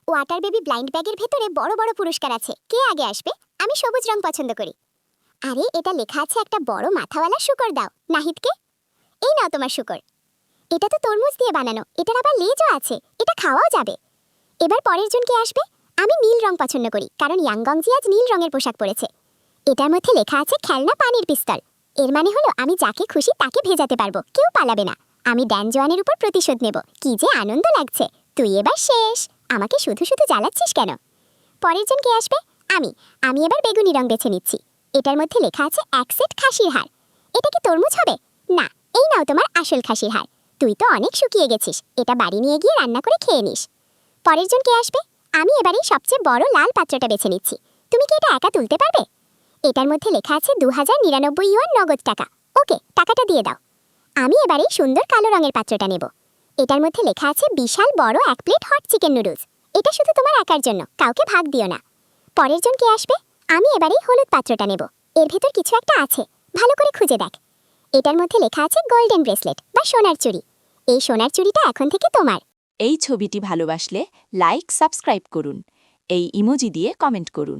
Water baby blind ব্যাগের ভেতরে বড় বড় পুরস্কার আছে। কে আগে আসবে? আমি সবুজ রং পছন্দ করি। আরে এটা লেখা আছে একটা বড় মাথাওয়ালা শূকর দাও নাহিদকে। এই নাও তোমার শূকর। এটা তো তরমুজ দিয়ে বানানো, এটার আবার লেজও আছে, এটা খাওয়াও যাবে। এবার পরের জন কে আসবে? আমি নীল রং পছন্দ করি কারণ ইয়াংগংজি আজ নীল রঙের পোশাক পরেছে। এটার মধ্যে লেখা আছে খেলনা পানির পিস্তল। এর মানে হলো আমি যাকে খুশি তাকে ভেজাতে পারবো, কেউ পালাবে না। আমি ড্যান জোয়ানের উপর প্রতিশোধ নেব। কি যে আনন্দ লাগছে। তুই এবার শেষ। আমাকে শুধু শুধু জ্বালাচ্ছিস কেন? পরের জন কে আসবে? আমি এবার বেগুনি রং বেছে নিচ্ছি। এটার মধ্যে লেখা আছে এক সেট খাসির হাড়। এটা কি তরমুজ হবে? না, এই নাও তোমার আসল খাসির হাড়। তুই তো অনেক শুকিয়ে গেছিস, এটা বাড়ি নিয়ে গিয়ে রান্না করে খেয়ে নিস। পরের জন কে আসবে? আমি এবারে সবচেয়ে বড় লাল পাত্রটা বেছে নিচ্ছি। তুমি কি এটা একা তুলতে পারবে? এটার মধ্যে লেখা আছে 2099 ইউয়ান নগদ টাকা। ওকে, টাকাটা দিয়ে দাও। আমি এবারে সুন্দর কালো রঙের পাত্রটা নেব। এটার মধ্যে লেখা আছে বিশাল বড় এক প্লেট হট চিকেন নুডলস। এটা শুধু তোমার একার জন্য, কাউকে ভাগ দিও না। পরের জন কে আসবে? আমি এবারে হলুদ পাত্রটা নেব। এর ভেতর কিছু একটা আছে, ভালো করে খুঁজে দেখ। এটার মধ্যে লেখা আছে গোল্ডেন ব্রেসলেট বা সোনার চুড়ি। এই সোনার চুড়িটা এখন থেকে তোমার। এই ছবিটি ভালোবাসলে লাইক সাবস্ক্রাইব করুন। এই ইমোজি দিয়ে কমেন্ট করুন।